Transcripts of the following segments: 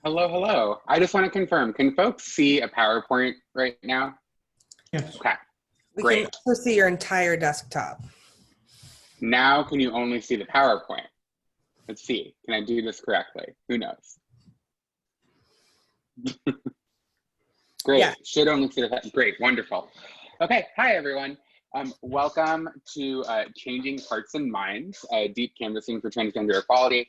Hello, hello. I just want to confirm, can folks see a PowerPoint right now? Yes. Okay, We can great. also see your entire desktop. Now can you only see the PowerPoint? Let's see, can I do this correctly? Who knows? Great, Yeah. should only see the, great, wonderful. Okay, hi everyone. Welcome to Changing Hearts and Minds, Deep Canvassing for Transgender Equality.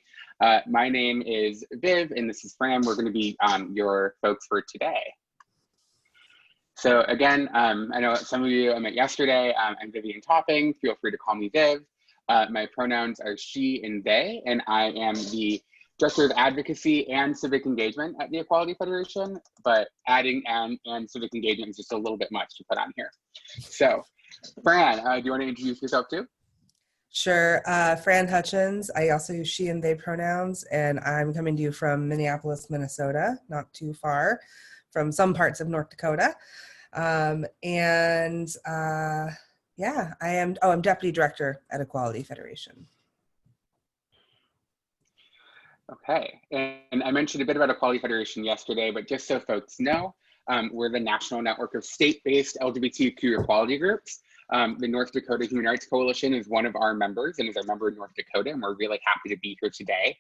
My name is Viv and this is Fran. We're gonna be your folks for today. So again, I know some of you I met yesterday. I'm Vivian Topping. Feel free to call me Viv. My pronouns are she and they, and I am the Director of Advocacy and Civic Engagement at the Equality Federation, but adding and civic engagement is just a little bit much to put on here. So, Fran, do you want to introduce yourself too? Sure. Fran Hutchins. I also use she and they pronouns, and I'm coming to you from Minneapolis, Minnesota, not too far from some parts of North Dakota. Yeah, I'm Deputy Director at Equality Federation. Okay, and I mentioned a bit about Equality Federation yesterday, but just so folks know, we're the national network of state-based LGBTQ equality groups. The North Dakota Human Rights Coalition is one of our members and is a member of North Dakota, and we're really happy to be here today.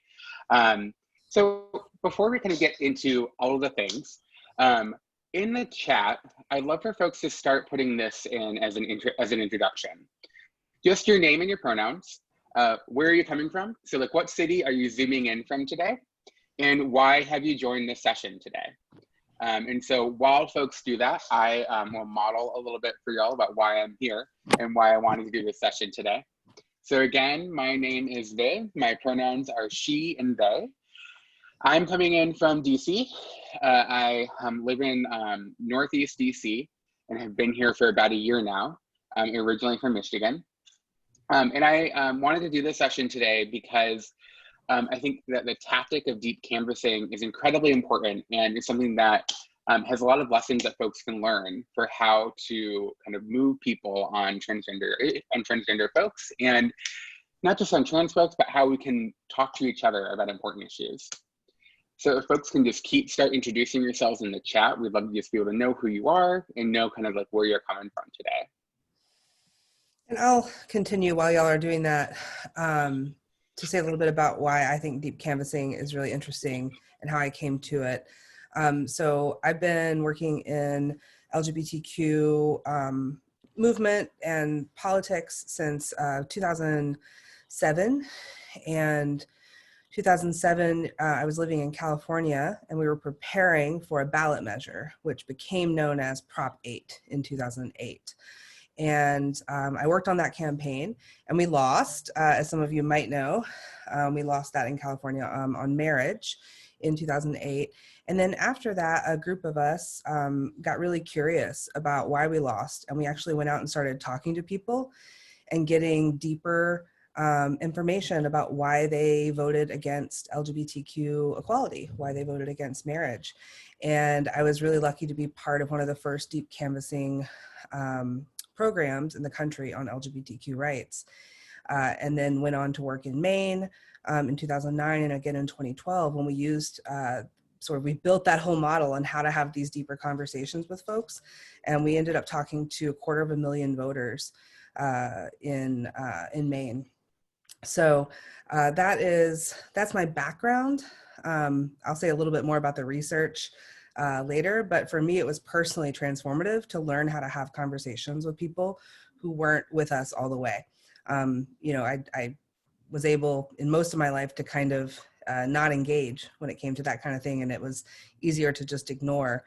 So before we kind of get into all of the things, in the chat, I'd love for folks to start putting this in as an introduction. Just your name and your pronouns. Where are you coming from? So like what city are you zooming in from today? And why have you joined this session today? And so while folks do that, I will model a little bit for y'all about why I'm here and why I wanted to do this session today. So again, my name is Viv. My pronouns are she and they. I'm coming in from DC. I live in Northeast DC and have been here for about a year now. I'm originally from Michigan. And I wanted to do this session today because I think that the tactic of deep canvassing is incredibly important and it's something that has a lot of lessons that folks can learn for how to kind of move people on transgender folks, and not just on trans folks, but how we can talk to each other about important issues. So if folks can just start introducing yourselves in the chat, we'd love to just be able to know who you are and know kind of like where you're coming from today. And I'll continue while y'all are doing that to say a little bit about why I think deep canvassing is really interesting and how I came to it. So I've been working in LGBTQ movement and politics since 2007. And 2007, I was living in California and we were preparing for a ballot measure, which became known as Prop 8 in 2008. And I worked on that campaign and we lost, as some of you might know, we lost that in California on marriage in 2008. And then after that, a group of us got really curious about why we lost. And we actually went out and started talking to people and getting deeper information about why they voted against LGBTQ equality, why they voted against marriage. And I was really lucky to be part of one of the first deep canvassing programs in the country on LGBTQ rights, and then went on to work in Maine in 2009 and again in 2012 when we used we built that whole model on how to have these deeper conversations with folks, and we ended up talking to 250,000 voters in Maine. So that's my background. I'll say a little bit more about the research later, but for me, it was personally transformative to learn how to have conversations with people who weren't with us all the way. I was able in most of my life to kind of not engage when it came to that kind of thing, and it was easier to just ignore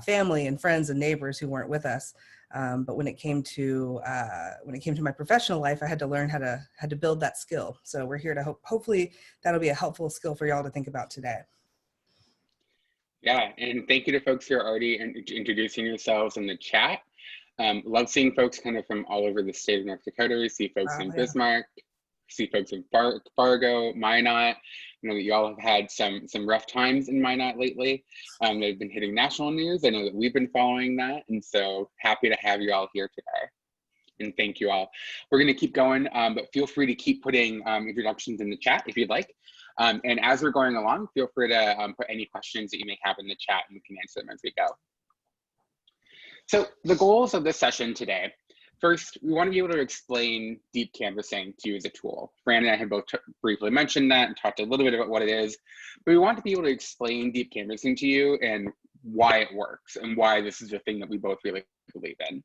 family and friends and neighbors who weren't with us. But when it came to my professional life, I had to learn how to build that skill. So we're here to hopefully that'll be a helpful skill for y'all to think about today. Yeah, and thank you to folks who are already introducing yourselves in the chat. Love seeing folks kind of from all over the state of North Dakota. We see folks in Bismarck, see folks in Fargo, Minot. I know that y'all have had some rough times in Minot lately. They've been hitting national news. I know that we've been following that, and so happy to have you all here today. And thank you all. We're going to keep going, but feel free to keep putting introductions in the chat if you'd like. And as we're going along, feel free to put any questions that you may have in the chat and we can answer them as we go. So the goals of this session today: first, we want to be able to explain deep canvassing to you as a tool. Fran and I have both briefly mentioned that and talked a little bit about what it is, but we want to be able to explain deep canvassing to you and why it works and why this is a thing that we both really believe in.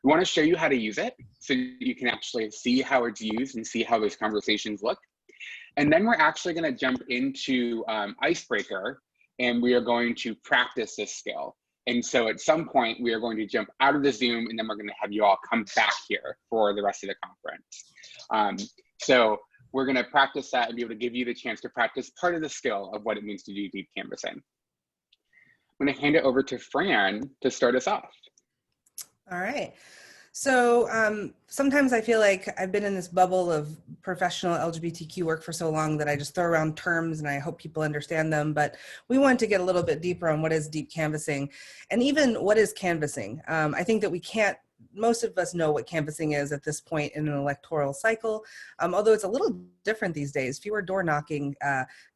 We want to show you how to use it so you can actually see how it's used and see how those conversations look. And then we're actually going to jump into Icebreaker, and we are going to practice this skill. And so at some point, we are going to jump out of the Zoom, and then we're going to have you all come back here for the rest of the conference. So we're going to practice that and be able to give you the chance to practice part of the skill of what it means to do deep canvassing. I'm going to hand it over to Fran to start us off. All right. So sometimes I feel like I've been in this bubble of professional LGBTQ work for so long that I just throw around terms and I hope people understand them. But we want to get a little bit deeper on what is deep canvassing and even what is canvassing. I think that most of us know what canvassing is at this point in an electoral cycle, although it's a little different these days, fewer door knocking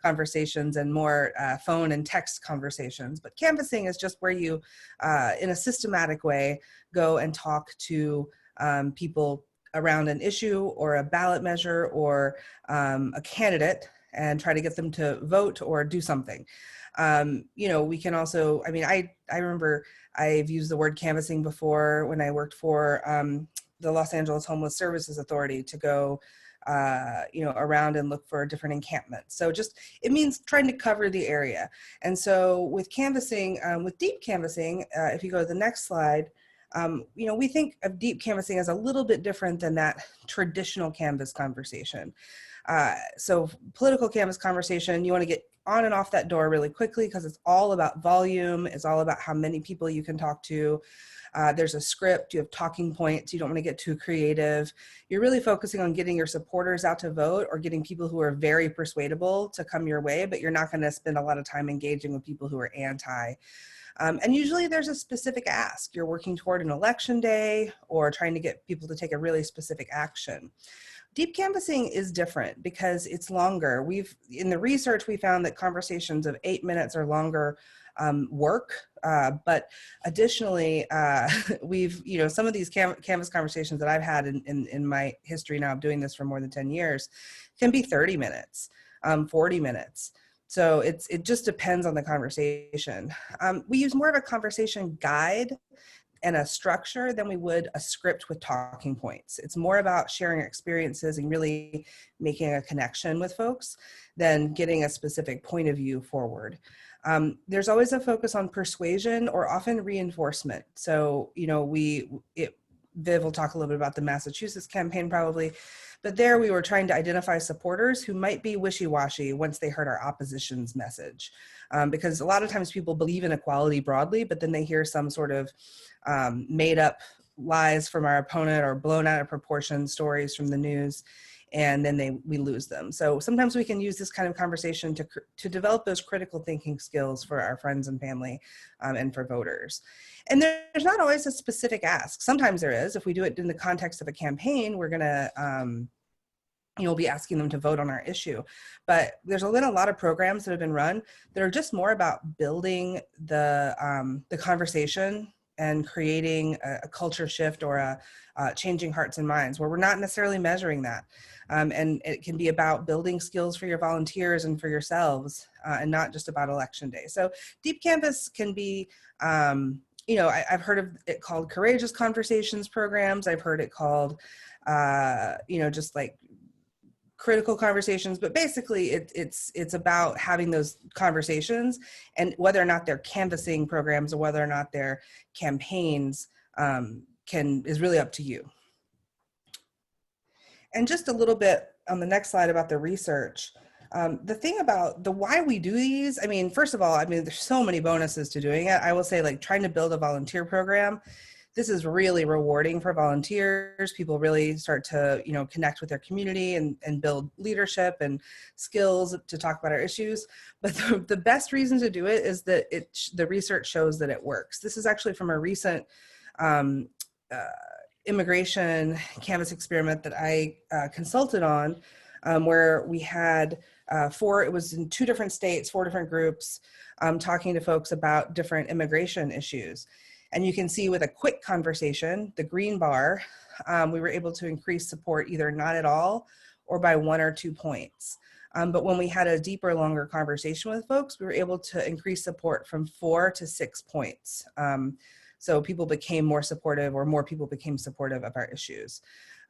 conversations and more phone and text conversations. But canvassing is just where you, in a systematic way, go and talk to people around an issue or a ballot measure or a candidate and try to get them to vote or do something. We can also, I remember I've used the word canvassing before when I worked for the Los Angeles Homeless Services Authority to go, around and look for different encampments. So it means trying to cover the area. And so with canvassing, with deep canvassing, if you go to the next slide, we think of deep canvassing as a little bit different than that traditional canvas conversation. So political canvas conversation, you want to get on and off that door really quickly because it's all about volume. It's all about how many people you can talk to. There's a script, you have talking points. You don't want to get too creative. You're really focusing on getting your supporters out to vote or getting people who are very persuadable to come your way, but you're not going to spend a lot of time engaging with people who are anti. And usually there's a specific ask. You're working toward an election day or trying to get people to take a really specific action. Deep canvassing is different because it's longer. In the research, we found that conversations of 8 minutes or longer work, but additionally, some of these canvas conversations that I've had in my history now of doing this for more than 10 years can be 30 minutes, 40 minutes. So it just depends on the conversation. We use more of a conversation guide and a structure than we would a script with talking points. It's more about sharing experiences and really making a connection with folks than getting a specific point of view forward. There's always a focus on persuasion or often reinforcement. So, Viv will talk a little bit about the Massachusetts campaign probably, but there we were trying to identify supporters who might be wishy-washy once they heard our opposition's message. Because a lot of times people believe in equality broadly, but then they hear some sort of made up lies from our opponent or blown out of proportion stories from the news, and then we lose them. So sometimes we can use this kind of conversation to develop those critical thinking skills for our friends and family and for voters. And there's not always a specific ask. Sometimes there is. If we do it in the context of a campaign, we're gonna be asking them to vote on our issue. But there's been a lot of programs that have been run that are just more about building the conversation and creating a culture shift or changing hearts and minds where we're not necessarily measuring that. And it can be about building skills for your volunteers and for yourselves and not just about election day. So deep canvas can be, I've heard of it called courageous conversations programs. I've heard it called, just like critical conversations, but basically it's about having those conversations, and whether or not they're canvassing programs or whether or not they're campaigns is really up to you. And just a little bit on the next slide about the research. The thing about the why we do these, first of all, there's so many bonuses to doing it. I will say, like, trying to build a volunteer program, this is really rewarding for volunteers. People really start to, connect with their community and build leadership and skills to talk about our issues. But the best reason to do it is that the research shows that it works. This is actually from a recent immigration canvas experiment that I consulted on, where we had It was in 2 different states, 4 different groups, talking to folks about different immigration issues. And you can see with a quick conversation, the green bar, we were able to increase support either not at all or by 1 or 2 points. But when we had a deeper, longer conversation with folks, we were able to increase support from 4 to 6 points. So people became more supportive, or more people became supportive of our issues.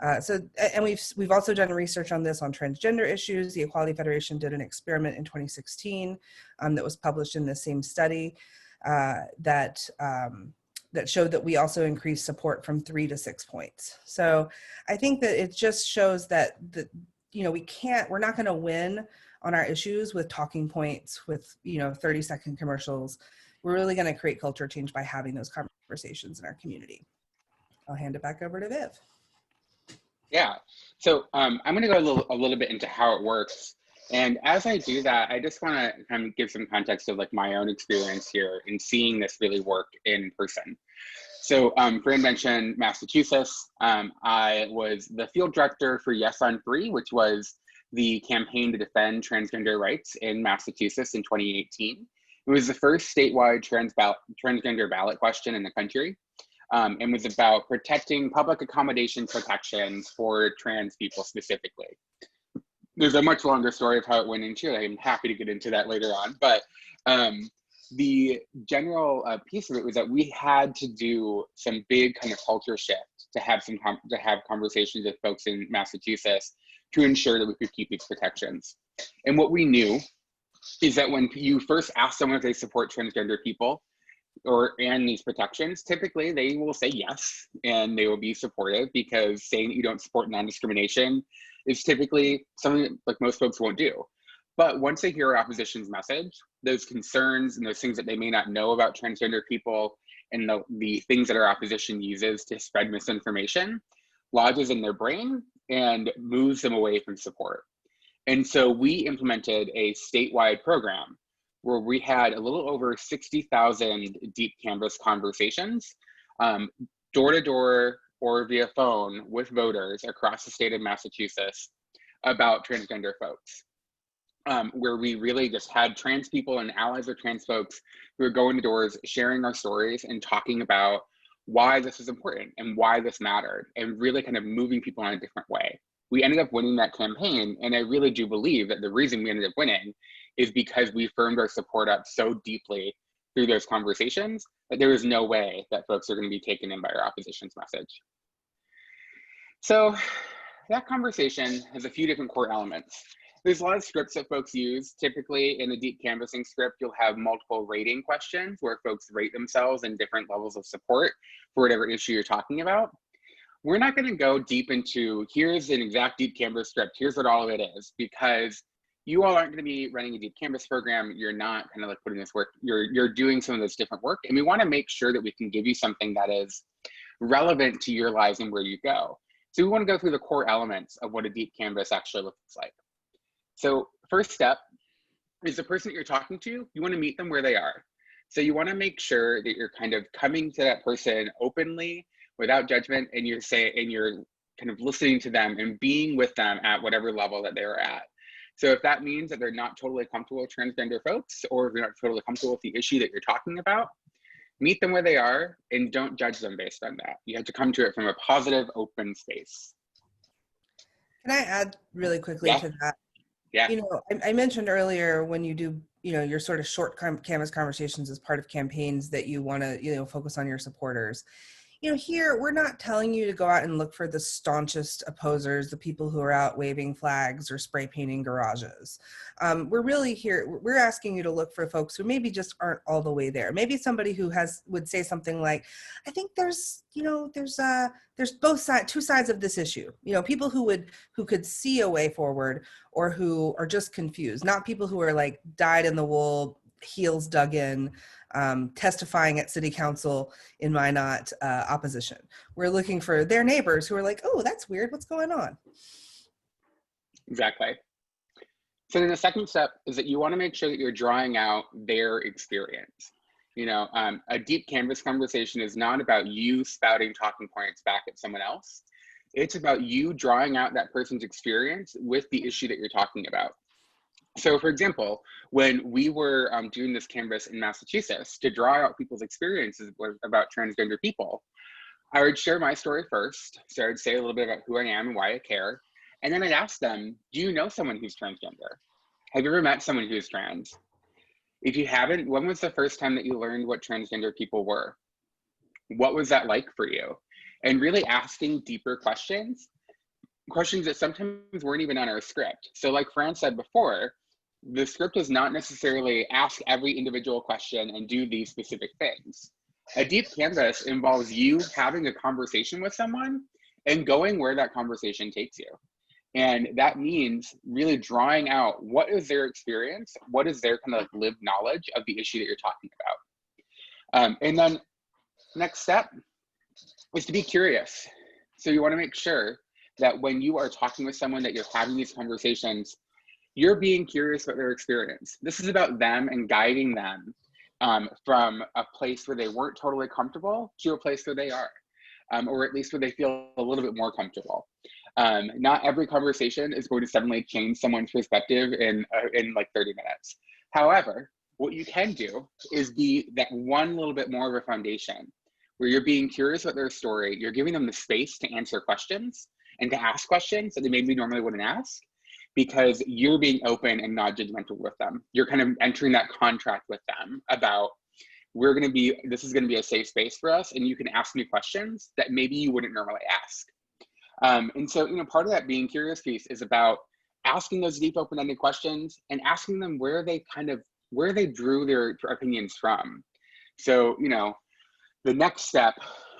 And we've also done research on this on transgender issues. The Equality Federation did an experiment in 2016 that was published in the same study that showed that we also increased support from 3 to 6 points. So I think that it just shows that we're not going to win on our issues with talking points, with 30-second commercials. We're really going to create culture change by having those conversations in our community. I'll hand it back over to Viv. Yeah, so I'm going to go a little bit into how it works. And as I do that, I just want to kind of give some context of like my own experience here in seeing this really work in person. So Fran mentioned Massachusetts. I was the field director for Yes on 3, which was the campaign to defend transgender rights in Massachusetts in 2018. It was the first statewide transgender ballot question in the country, and was about protecting public accommodation protections for trans people specifically. There's a much longer story of how it went into it. I'm happy to get into that later on, but the general piece of it was that we had to do some big kind of culture shift to have conversations with folks in Massachusetts to ensure that we could keep these protections. And what we knew is that when you first ask someone if they support transgender people and these protections, typically they will say yes, and they will be supportive, because saying that you don't support non-discrimination is typically something like most folks won't do. But once they hear our opposition's message, those concerns and those things that they may not know about transgender people and the things that our opposition uses to spread misinformation lodges in their brain and moves them away from support. And so we implemented a statewide program where we had a little over 60,000 deep canvas conversations, door to door or via phone, with voters across the state of Massachusetts about transgender folks, where we really just had trans people and allies of trans folks who were going to doors, sharing our stories and talking about why this is important and why this mattered, and really kind of moving people in a different way. We ended up winning that campaign, and I really do believe that the reason we ended up winning is because we firmed our support up so deeply through those conversations that there is no way that folks are going to be taken in by our opposition's message. So that conversation has a few different core elements. There's a lot of scripts that folks use. Typically in a deep canvassing script, you'll have multiple rating questions where folks rate themselves in different levels of support for whatever issue you're talking about. We're not going to go deep into, here's an exact deep canvas script, here's what all of it is, because you all aren't going to be running a deep canvas program. You're not kind of like putting this work, you're doing some of this different work. And we want to make sure that we can give you something that is relevant to your lives and where you go. So we want to go through the core elements of what a deep canvas actually looks like. So first step is the person that you're talking to, you want to meet them where they are. So you want to make sure that you're kind of coming to that person openly, without judgment, and you're kind of listening to them and being with them at whatever level that they're at. So if that means that they're not totally comfortable with transgender folks, or if you're not totally comfortable with the issue that you're talking about, meet them where they are and don't judge them based on that. You have to come to it from a positive, open space. Can I add really quickly to that? Yeah. I mentioned earlier, when you do, your sort of short canvas conversations as part of campaigns, that you want to, focus on your supporters. Here, we're not telling you to go out and look for the staunchest opposers, the people who are out waving flags or spray painting garages. We're really here, we're asking you to look for folks who maybe just aren't all the way there. Maybe somebody who would say something like, I think there's both sides, 2 sides of this issue. People who could see a way forward, or who are just confused, not people who are like dyed in the wool, heels dug in, testifying at city council in Minot opposition. We're looking for their neighbors who are like, oh, that's weird, what's going on? Exactly. So then the second step is that you want to make sure that you're drawing out their experience. A deep canvas conversation is not about you spouting talking points back at someone else. It's about you drawing out that person's experience with the issue that you're talking about. So for example, when we were doing this canvas in Massachusetts to draw out people's experiences about transgender people, I would share my story first. So I'd say a little bit about who I am and why I care. And then I'd ask them, do you know someone who's transgender? Have you ever met someone who's trans? If you haven't, when was the first time that you learned what transgender people were? What was that like for you? And really asking deeper questions, questions that sometimes weren't even on our script. So like Fran said before, the script is not necessarily ask every individual question and do these specific things. A deep canvas involves you having a conversation with someone and going where that conversation takes you. And that means really drawing out what is their experience, what is their kind of like lived knowledge of the issue that you're talking about. And then next step is to be curious. So you want to make sure that when you are talking with someone, that you're having these conversations, you're being curious about their experience. This is about them and guiding them from a place where they weren't totally comfortable to a place where they are, or at least where they feel a little bit more comfortable. Not every conversation is going to suddenly change someone's perspective in like 30 minutes. However, what you can do is be that one little bit more of a foundation where you're being curious about their story, you're giving them the space to answer questions and to ask questions that they maybe normally wouldn't ask, because you're being open and not judgmental with them. You're kind of entering that contract with them about, this is gonna be a safe space for us, and you can ask me questions that maybe you wouldn't normally ask. And so, part of that being curious piece is about asking those deep open-ended questions and asking them where they drew their opinions from. So, the next step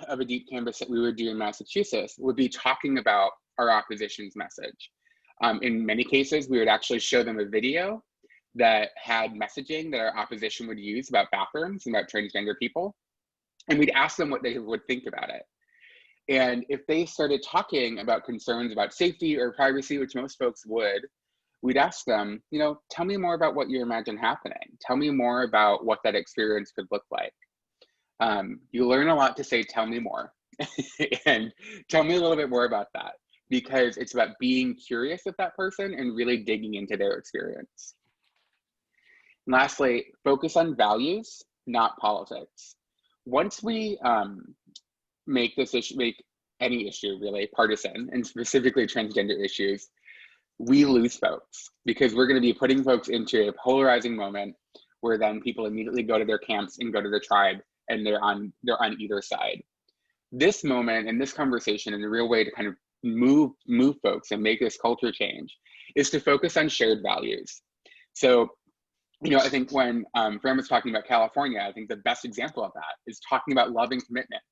of a deep canvas that we would do in Massachusetts would be talking about our opposition's message. In many cases, we would actually show them a video that had messaging that our opposition would use about bathrooms and about transgender people. And we'd ask them what they would think about it. And if they started talking about concerns about safety or privacy, which most folks would, we'd ask them, tell me more about what you imagine happening. Tell me more about what that experience could look like. You learn a lot to say, tell me more. And tell me a little bit more about that, because it's about being curious with that person and really digging into their experience. And lastly, focus on values, not politics. Once we make any issue really partisan, and specifically transgender issues, we lose folks, because we're going to be putting folks into a polarizing moment where then people immediately go to their camps and go to their tribe, and they're on either side. This moment and this conversation, and the real way to kind of move folks and make this culture change, is to focus on shared values. So, I think when Fran was talking about California, I think the best example of that is talking about love and commitment.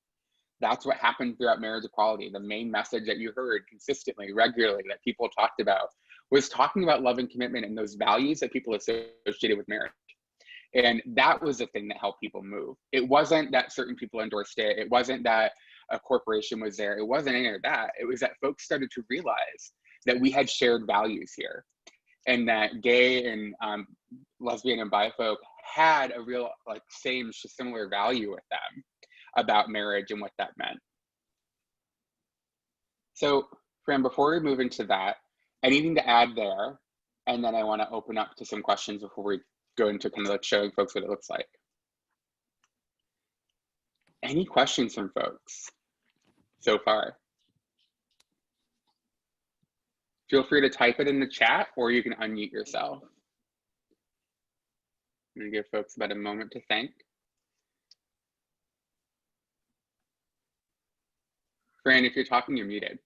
That's what happened throughout marriage equality. The main message that you heard consistently, regularly, that people talked about was talking about love and commitment and those values that people associated with marriage. And that was the thing that helped people move. It wasn't that certain people endorsed it. It wasn't that a corporation was there. It wasn't any of that. It was that folks started to realize that we had shared values here, and that gay and lesbian and bi folk had a real similar value with them about marriage and what that meant. So Fran, before we move into that, anything to add there? And then I want to open up to some questions before we go into kind of like showing folks what it looks like. Any questions from folks so far? Feel free to type it in the chat, or you can unmute yourself. I'm going to give folks about a moment to think. Fran, if you're talking, you're muted.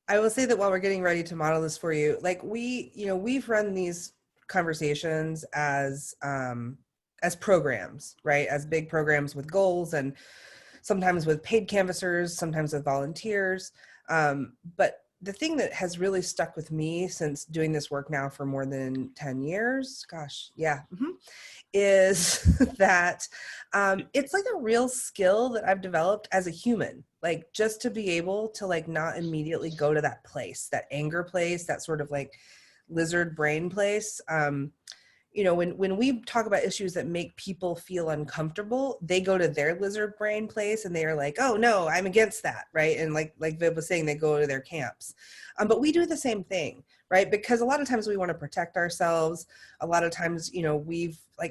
I will say that while we're getting ready to model this for you, like we've run these conversations as programs, right? As big programs with goals, and sometimes with paid canvassers, sometimes with volunteers. But the thing that has really stuck with me since doing this work now for more than 10 years, is that it's like a real skill that I've developed as a human, like just to be able to like not immediately go to that place, that anger place, that sort of like lizard brain place. When we talk about issues that make people feel uncomfortable, they go to their lizard brain place and they are like, oh no, I'm against that, right? And like Viv was saying, they go to their camps. But we do the same thing, right? Because a lot of times we want to protect ourselves. A lot of times, you know,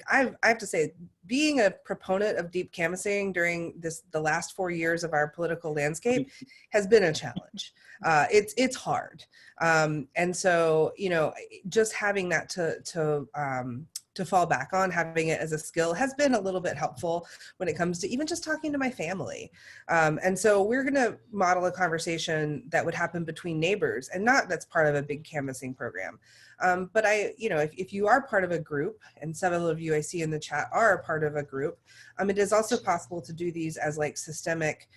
I have to say, being a proponent of deep canvassing during the last 4 years of our political landscape has been a challenge. It's hard. And so, you know, just having that to fall back on, having it as a skill has been a little bit helpful when it comes to even just talking to my family. And so we're going to model a conversation that would happen between neighbors, and not that's part of a big canvassing program. But you know, if you are part of a group, and several of you I see in the chat are a part of a group, it is also possible to do these as like systemic,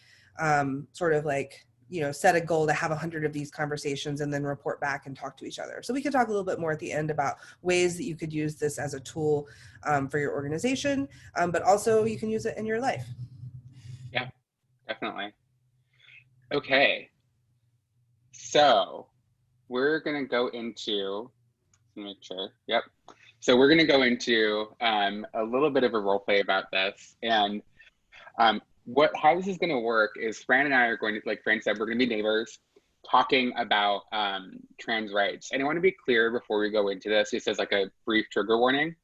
sort of like, you know, set a goal to have 100 of these conversations and then report back and talk to each other. So we could talk a little bit more at the end about ways that you could use this as a tool for your organization, but also you can use it in your life. Yeah, definitely. Okay, so we're gonna go into, make sure, yep. So we're gonna go into a little bit of a role play about this, and how this is going to work is Fran and I are going to, like Fran said, we're going to be neighbors talking about trans rights. And I want to be clear before we go into this, just as like a brief trigger warning.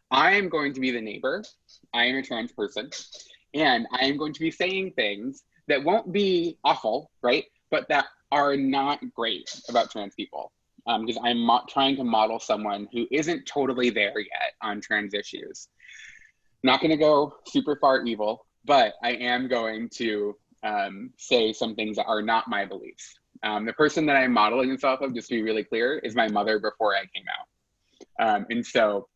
I am going to be the neighbor. I am a trans person, and I am going to be saying things that won't be awful, right? But that are not great about trans people. Because I'm trying to model someone who isn't totally there yet on trans issues. Not going to go super far evil, but I am going to say some things that are not my beliefs. The person that I'm modeling this off of, just to be really clear, is my mother before I came out. And so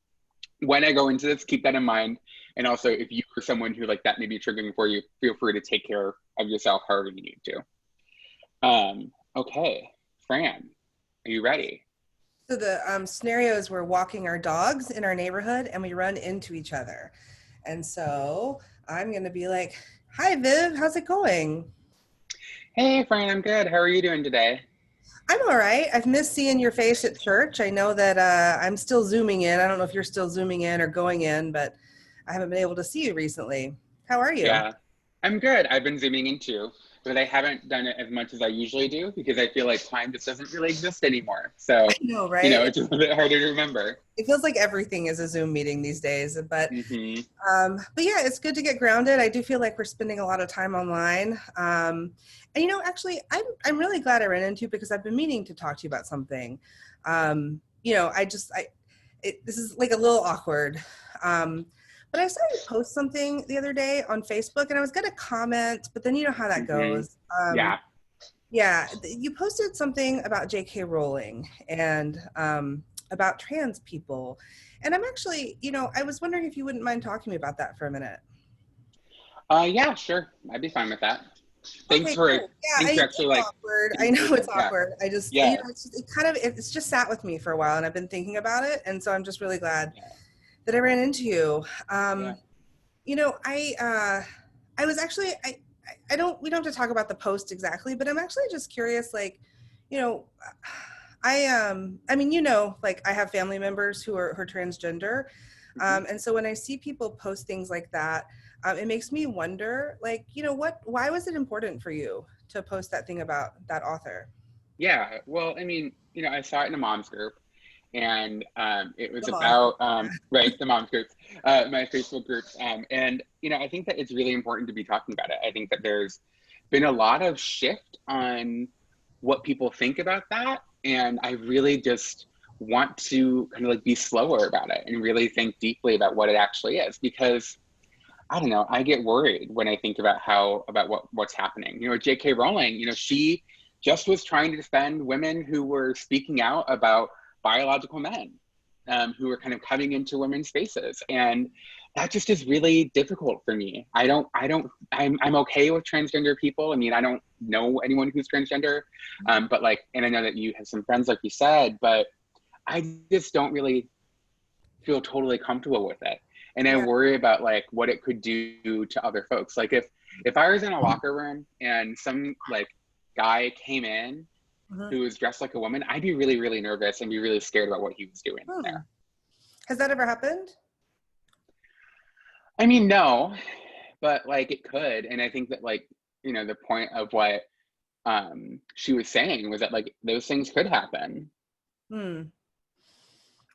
when I go into this, keep that in mind. And also, if you are someone who like that may be triggering for you, feel free to take care of yourself however you need to. Okay, Fran, are you ready? So the scenario is we're walking our dogs in our neighborhood and we run into each other. And so I'm going to be like, hi, Viv, how's it going? Hey, Fran, I'm good. How are you doing today? I'm all right. I've missed seeing your face at church. I know that I'm still Zooming in. I don't know if you're still Zooming in or going in, but I haven't been able to see you recently. How are you? Yeah, I'm good. I've been Zooming in too, but I haven't done it as much as I usually do because I feel like time just doesn't really exist anymore. I So, know, you know, right? it's a little bit harder to remember. It feels like everything is a Zoom meeting these days, Hmm. but yeah, it's good to get grounded. I do feel like we're spending a lot of time online. And you know, actually, I'm really glad I ran into you because I've been meaning to talk to you about something. You know, this is like a little awkward. But I saw you post something the other day on Facebook, and I was going to comment, but then you know how that Hmm. goes. Yeah. Yeah, you posted something about J.K. Rowling and about trans people. And I'm actually, you know, I was wondering if you wouldn't mind talking to me about that for a minute. Yeah, sure. I'd be fine with that. Thanks Okay, for cool. Yeah, thanks for actually it's like awkward. I being know it's patient. Yeah. awkward. I just, you Yeah. know, it's just sat with me for a while, and I've been thinking about it. And so I'm just really glad Yeah. that I ran into you. Yeah. You know, I was actually, I don't, we don't have to talk about the post exactly, but I'm actually just curious, like, you know, I mean, you know, like I have family members who are transgender. Mhm. And so when I see people post things like that, it makes me wonder, like, you know, why was it important for you to post that thing about that author? Yeah. Well, I mean, you know, I saw it in a mom's group, and it was The mom. about right, the mom's group, my Facebook group, and you know, I think that it's really important to be talking about it. I think that there's been a lot of shift on what people think about that, and I really just want to kind of like be slower about it and really think deeply about what it actually is, because I don't know, I get worried when I think about what's happening. You know, J.K. Rowling, you know, she just was trying to defend women who were speaking out about biological men, who were kind of coming into women's spaces, and that just is really difficult for me. I'm okay with transgender people. I mean, I don't know anyone who's transgender, but like, and I know that you have some friends, like you said, but I just don't really feel totally comfortable with it. And I Yeah. worry about like what it could do to other folks. Like if I was in a locker room and some like guy came in Mhm. who was dressed like a woman, I'd be really, really nervous and be really scared about what he was doing in Hmm. there. Has that ever happened? I mean, no, but like it could. And I think that like, you know, the point of what she was saying was that like those things could happen. Hmm.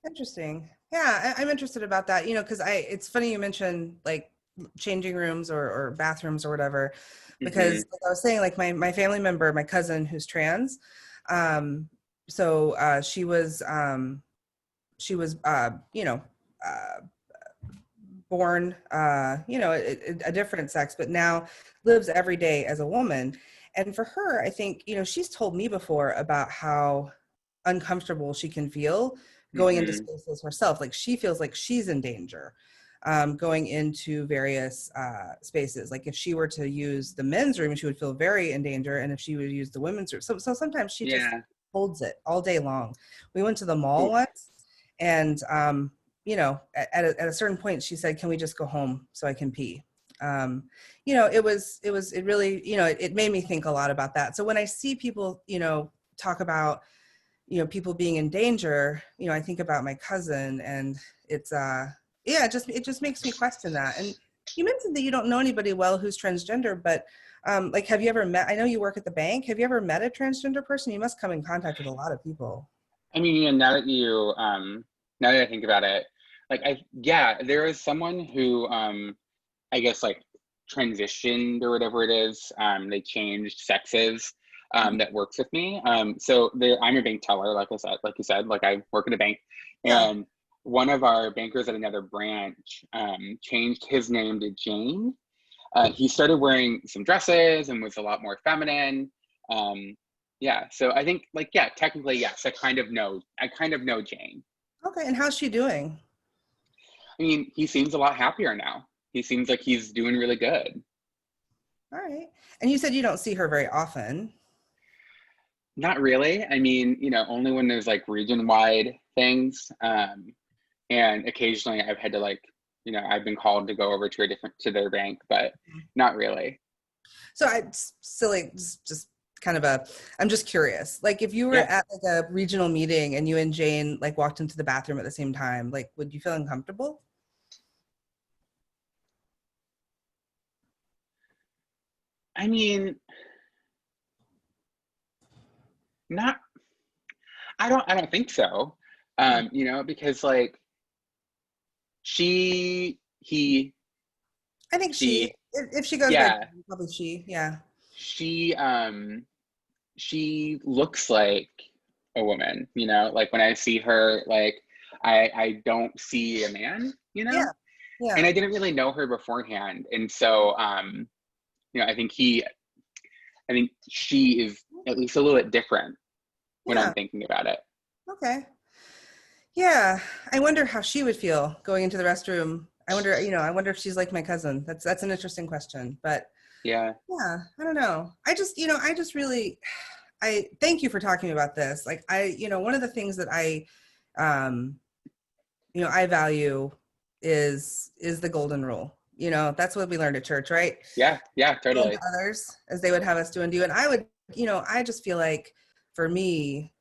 Interesting. Yeah, I'm interested about that, because it's funny you mentioned like changing rooms or bathrooms or whatever, because Hmm. like I was saying, like my family member, my cousin who's trans, um, so she was, uh, born, a different sex, but now lives every day as a woman. And for her, I think, she's told me before about how uncomfortable she can feel going into Hmm. spaces herself. Like she feels like she's in danger going into various spaces. Like if she were to use the men's room, she would feel very in danger. And if she would use the women's room, so sometimes she just Yeah. holds it all day long. We went to the mall Oof. once, and at a certain point, she said, "Can we just go home so I can pee?" It really, it made me think a lot about that. So when I see people, talk about, people being in danger, I think about my cousin, and it's yeah, it just makes me question that. And you mentioned that you don't know anybody well who's transgender, but like, have you ever met, I know you work at the bank, have you ever met a transgender person? You must come in contact with a lot of people. I mean, now that I think about it, like yeah, there is someone who, I guess like transitioned or whatever it is. They changed sexes. That works with me. So I'm a bank teller, like you said, like I work at a bank, Yeah. and one of our bankers at another branch changed his name to Jane. He started wearing some dresses and was a lot more feminine. Um, yeah, so I think like yeah, technically yes, I kind of know Jane. Okay, and how's she doing? I mean, he seems a lot happier now. He seems like he's doing really good. All right. And you said you don't see her very often. Not really. I mean, only when there's like region wide things. And occasionally I've had to like, I've been called to go over to their bank, but not really. So it's silly, just kind of I'm just curious. Like if you were Yeah. at like a regional meeting and you and Jane like walked into the bathroom at the same time, like would you feel uncomfortable? I mean, not, I don't think so. Hmm. Because like he, I think she, she, if she goes by yeah, Jane, probably she, yeah. she, she looks like a woman, like when I see her, like I don't see a man. Yeah. Yeah. And I didn't really know her beforehand. And so, I think I think she is at least a little bit different when I'm Yeah. thinking about it. Okay. Yeah. I wonder how she would feel going into the restroom. I wonder if she's like my cousin. That's an interesting question. But Yeah. yeah, I don't know. I just really, I thank you for talking about this. Like one of the things that um, I value is the golden rule. That's what we learned at church, right? Yeah. Yeah. And Totally. others as they would have us do and do. And I would, I just feel like for me,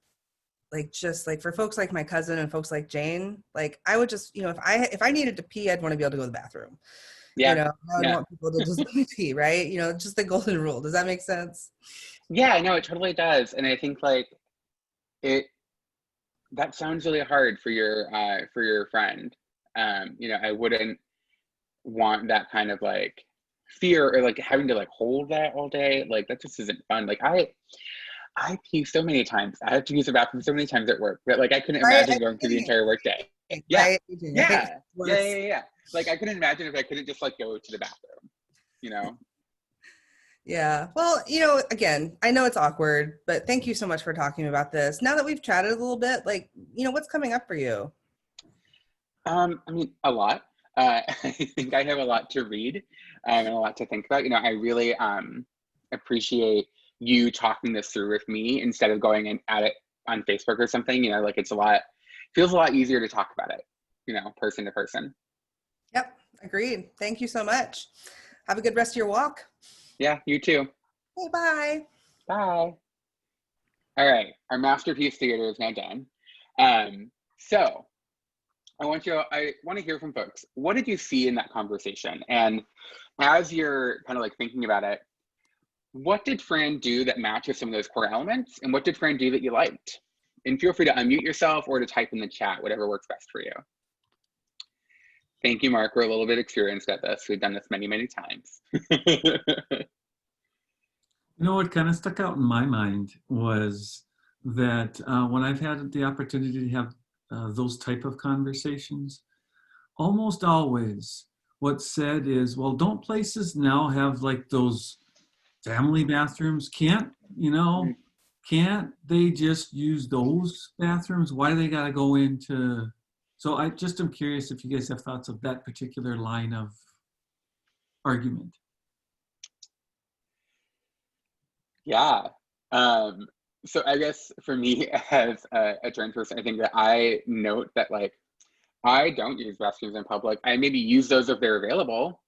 like just like for folks like my cousin and folks like Jane, like I would just, if I needed to pee, I'd want to be able to go to the bathroom. Yeah. I would Yeah. want people to just let me pee, right? Just the golden rule. Does that make sense? Yeah. No, it totally does. And I think like it, that sounds really hard for your friend. I wouldn't want that kind of like fear or like having to like hold that all day. Like that just isn't fun. Like I pee so many times. I have to use the bathroom so many times at work that like I couldn't Right? imagine going through the entire workday. Yeah. Right? I think Yeah. it's Yeah. worse. Yeah. Yeah. Like I couldn't imagine if I couldn't just like go to the bathroom, you know? Yeah. Well, again, I know it's awkward, but thank you so much for talking about this. Now that we've chatted a little bit, like, what's coming up for you? I mean, a lot. I think I have a lot to read and a lot to think about. I really appreciate you talking this through with me instead of going in at it on Facebook or something. Like feels a lot easier to talk about it, person to person. Yep. Agreed. Thank you so much. Have a good rest of your walk. Yeah, you too. Okay, bye. Bye. All right, our masterpiece theater is now done. So I want to hear from folks. What did you see in that conversation? And as you're kind of like thinking about it, what did Fran do that matches some of those core elements? And what did Fran do that you liked? And feel free to unmute yourself or to type in the chat, whatever works best for you. Thank you, Mark. We're a little bit experienced at this. We've done this many, many times. You know, what kind of stuck out in my mind was that when I've had the opportunity to have those type of conversations, almost always what's said is, well, don't places now have like those family bathrooms? Can't they just use those bathrooms? Why do they got to go into? So I just am curious if you guys have thoughts of that particular line of argument. Yeah. So I guess for me as a trans person, I think that I note that like, I don't use restrooms in public. I maybe use those if they're available,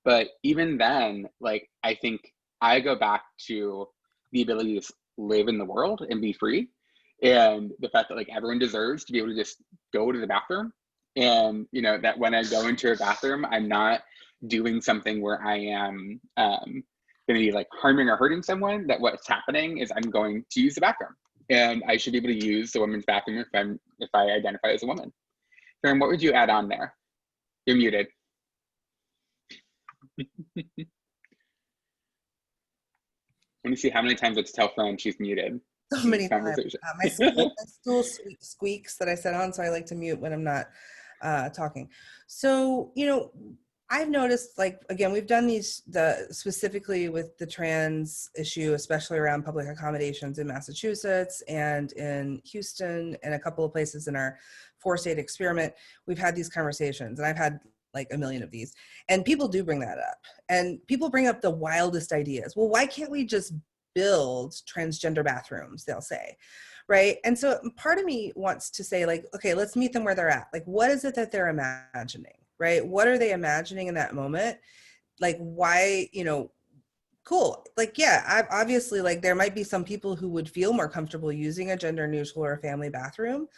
but even then, like, I think I go back to the ability to live in the world and be free. And the fact that like everyone deserves to be able to just go to the bathroom. And, you know, that when I go into a bathroom, I'm not doing something where I am going to be like harming or hurting someone, that what's happening is I'm going to use the bathroom. And I should be able to use the women's bathroom if I identify as a woman. Fran, what would you add on there? You're muted. Let me see how many times it's tell Fran she's muted. So many times. My stool squeaks that I set on, so I like to mute when I'm not talking. So, you know, I've noticed, like, again, we've done specifically with the trans issue, especially around public accommodations in Massachusetts and in Houston and a couple of places in our 4-state experiment. We've had these conversations, and I've had like a million of these, and people do bring that up, and people bring up the wildest ideas. Well, why can't we just build transgender bathrooms, they'll say, right? And so part of me wants to say, like, okay, let's meet them where they're at. Like, what is it that they're imagining, right? What are they imagining in that moment? Like, why, you know, cool. Like, yeah, obviously, like, there might be some people who would feel more comfortable using a gender neutral or a family bathroom.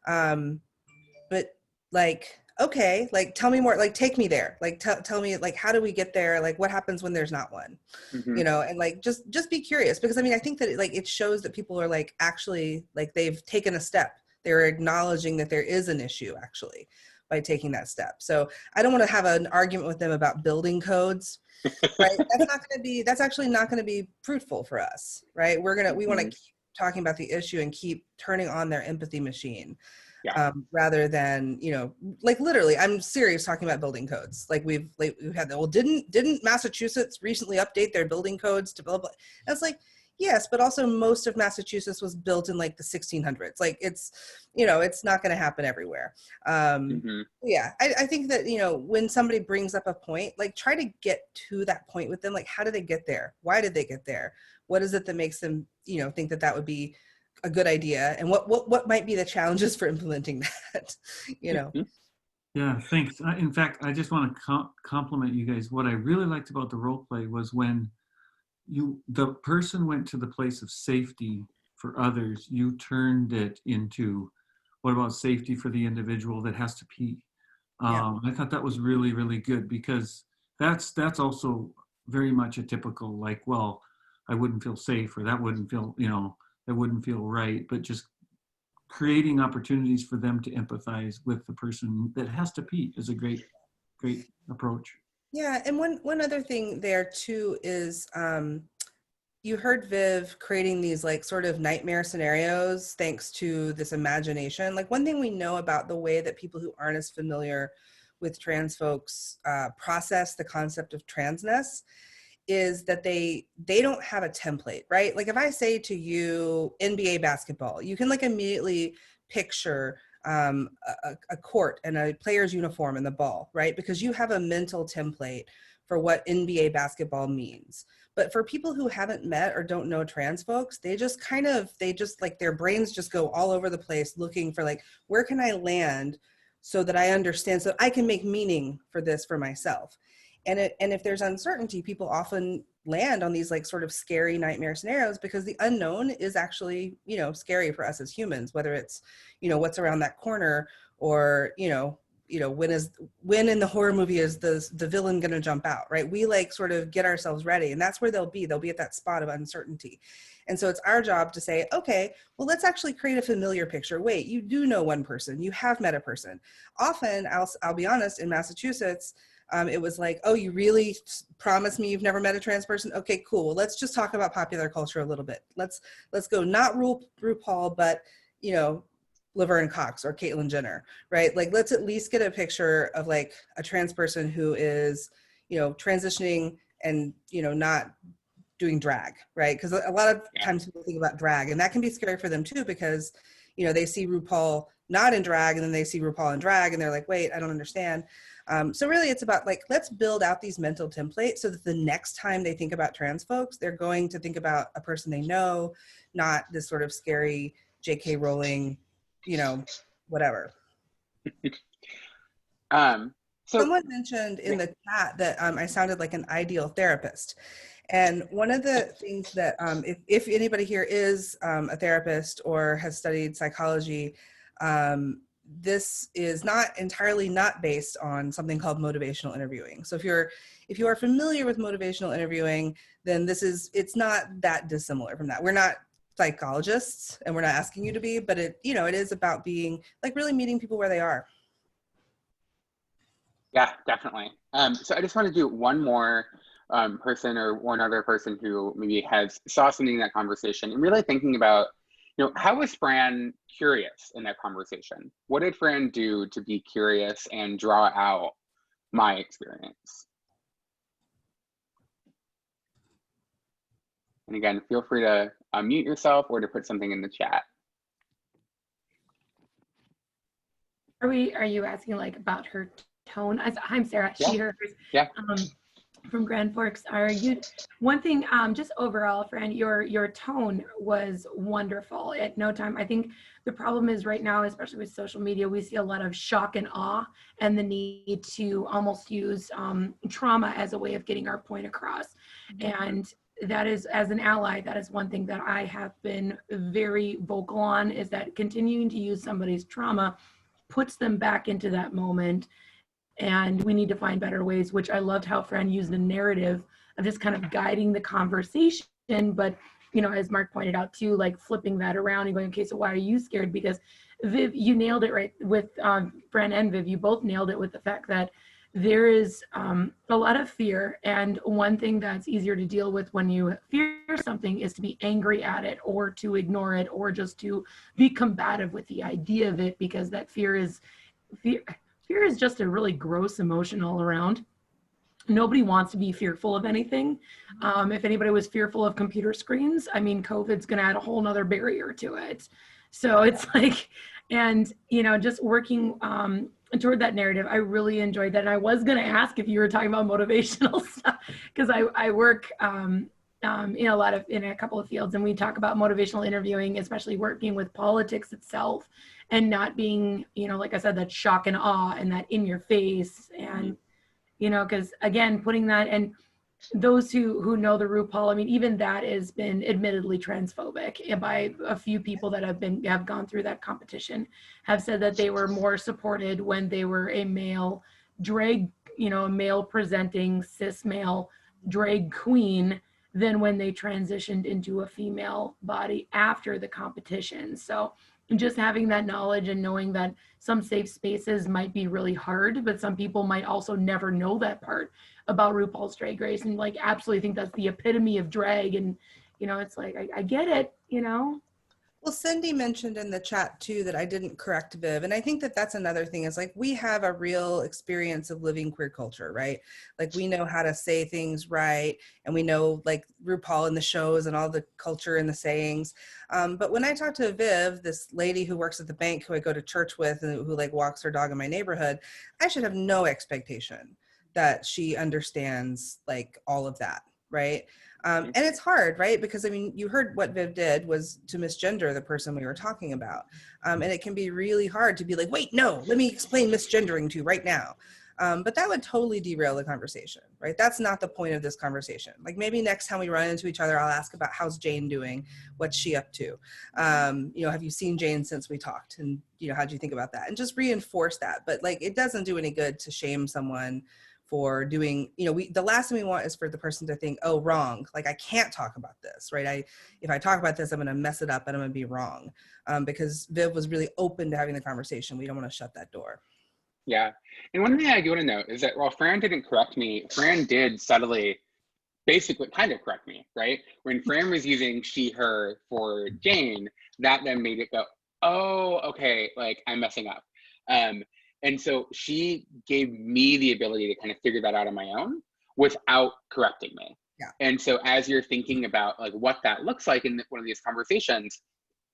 But like, okay, like, tell me more, like, take me there. Like, tell me, like, how do we get there? Like, what happens when there's not one? Mm-hmm. You know, and like, just be curious, because I mean, I think that it shows that people are like, actually, like, they've taken a step. They're acknowledging that there is an issue actually by taking that step. So I don't want to have an argument with them about building codes, right? That's actually not going to be fruitful for us, right? We want to keep talking about the issue and keep turning on their empathy machine. Yeah. Rather than, you know, like, literally, I'm serious talking about building codes. Like, we've had the, well, didn't Massachusetts recently update their building codes to blah, blah, blah? And it's like, yes, but also most of Massachusetts was built in like the 1600s. Like, it's, you know, it's not going to happen everywhere. Yeah, I think that, you know, when somebody brings up a point, like, try to get to that point with them. Like, how did they get there? Why did they get there? What is it that makes them, you know, think that that would be a good idea, and what might be the challenges for implementing that, you know? Yeah, thanks. In fact, I just want to compliment you guys. What I really liked about the role play was when the person went to the place of safety for others, you turned it into, what about safety for the individual that has to pee? Yeah. I thought that was really, really good, because that's also very much a typical, like, well, I wouldn't feel safe, or that wouldn't feel, you know, that wouldn't feel right, but just creating opportunities for them to empathize with the person that has to pee is a great approach. Yeah, and one other thing there too is, you heard Viv creating these like sort of nightmare scenarios thanks to this imagination. Like, one thing we know about the way that people who aren't as familiar with trans folks process the concept of transness is that they don't have a template, right? Like, if I say to you NBA basketball, you can like immediately picture a court and a player's uniform and the ball, right? Because you have a mental template for what NBA basketball means. But for people who haven't met or don't know trans folks, they just like, their brains just go all over the place looking for, like, where can I land so that I understand, so I can make meaning for this for myself. And if there's uncertainty, people often land on these like sort of scary nightmare scenarios, because the unknown is actually, you know, scary for us as humans, whether it's, you know, what's around that corner, or, you know, you know, when in the horror movie is the villain going to jump out, right? We like sort of get ourselves ready, and that's where they'll be at that spot of uncertainty. And so it's our job to say, okay, well, let's actually create a familiar picture. Wait, you do know one person, you have met a person. Often, I'll be honest, in Massachusetts, it was like, oh, you really promise me you've never met a trans person? Okay, cool. Well, let's just talk about popular culture a little bit. Let's go not RuPaul, but, you know, Laverne Cox or Caitlyn Jenner, right? Like, let's at least get a picture of like a trans person who is, you know, transitioning and, you know, not doing drag, right? Because a lot of times people think about drag, and that can be scary for them too, because, you know, they see RuPaul not in drag, and then they see RuPaul in drag, and they're like, wait, I don't understand. So really it's about like, let's build out these mental templates so that the next time they think about trans folks, they're going to think about a person they know, not this sort of scary JK Rowling, you know, whatever. Someone mentioned in the chat that I sounded like an ideal therapist. And one of the things that, if anybody here is a therapist or has studied psychology, this is not entirely not based on something called motivational interviewing. So if you are familiar with motivational interviewing, then it's not that dissimilar from that. We're not psychologists, and we're not asking you to be, but it is about being like really meeting people where they are. Yeah, definitely. So I just want to do one more person or one other person who maybe saw something in that conversation and really thinking about, you know, how was Fran curious in that conversation? What did Fran do to be curious and draw out my experience? And again, feel free to unmute yourself or to put something in the chat. Are you asking like about her tone? I'm Sarah, yeah. she, her. Yeah. From Grand Forks. One thing, just overall, Fran, your tone was wonderful. At no time, I think the problem is right now, especially with social media, we see a lot of shock and awe and the need to almost use trauma as a way of getting our point across. And that is, as an ally, that is one thing that I have been very vocal on, is that continuing to use somebody's trauma puts them back into that moment. And we need to find better ways, which I loved how Fran used a narrative of just kind of guiding the conversation. But, you know, as Mark pointed out too, like flipping that around and going, okay, so why are you scared? Because Viv, you nailed it right with Fran and Viv, you both nailed it with the fact that there is a lot of fear. And one thing that's easier to deal with when you fear something is to be angry at it or to ignore it or just to be combative with the idea of it, because that fear is just a really gross emotion all around. Nobody wants to be fearful of anything. If anybody was fearful of computer screens, I mean, COVID's gonna add a whole nother barrier to it. So it's like, and you know, just working toward that narrative, I really enjoyed that. And I was gonna ask if you were talking about motivational stuff, because I work in a couple of fields, and we talk about motivational interviewing, especially working with politics itself and not being, you know, like I said, that shock and awe and that in your face. And, you know, because again, putting that, and those who know the RuPaul, I mean, even that has been admittedly transphobic by a few people that have gone through that competition, have said that they were more supported when they were a male drag, you know, a male presenting cis male drag queen than when they transitioned into a female body after the competition. So just having that knowledge and knowing that some safe spaces might be really hard, but some people might also never know that part about RuPaul's Drag Race and like absolutely think that's the epitome of drag. And, you know, it's like, I get it, you know? Well, Cindy mentioned in the chat too that I didn't correct Viv. And I think that that's another thing, is like, we have a real experience of living queer culture, right? Like, we know how to say things right. And we know like RuPaul and the shows and all the culture and the sayings. But when I talk to Viv, this lady who works at the bank who I go to church with and who like walks her dog in my neighborhood, I should have no expectation that she understands like all of that, right? And it's hard, right? Because I mean, you heard what Viv did was to misgender the person we were talking about. And it can be really hard to be like, wait, no, let me explain misgendering to you right now. But that would totally derail the conversation, right? That's not the point of this conversation. Like maybe next time we run into each other, I'll ask about how's Jane doing? What's she up to? You know, have you seen Jane since we talked? And, you know, how'd you think about that? And just reinforce that. But like, it doesn't do any good to shame someone for doing, you know, the last thing we want is for the person to think, oh, wrong, like I can't talk about this, right? If I talk about this, I'm gonna mess it up and I'm gonna be wrong. Because Viv was really open to having the conversation. We don't wanna shut that door. Yeah. And one thing I do want to note is that while Fran didn't correct me, Fran did subtly, basically kind of correct me, right? When Fran was using she, her for Jane, that then made it go, oh, okay, like I'm messing up. And so she gave me the ability to kind of figure that out on my own without correcting me. Yeah. And so as you're thinking about like what that looks like in one of these conversations,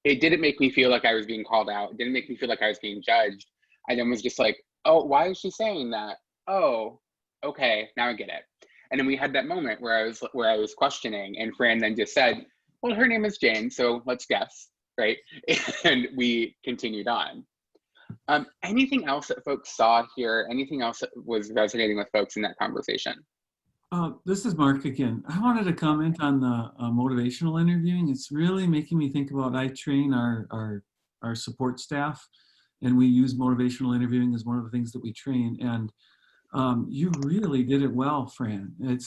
it didn't make me feel like I was being called out. It didn't make me feel like I was being judged. I then was just like, oh, why is she saying that? Oh, okay, now I get it. And then we had that moment where I was questioning, and Fran then just said, well, her name is Jane, so let's guess, right? And we continued on. Anything else that folks saw here? Anything else that was resonating with folks in that conversation? This is Mark again. I wanted to comment on the motivational interviewing. It's really making me think about, I train our support staff, and we use motivational interviewing as one of the things that we train. And you really did it well, Fran. And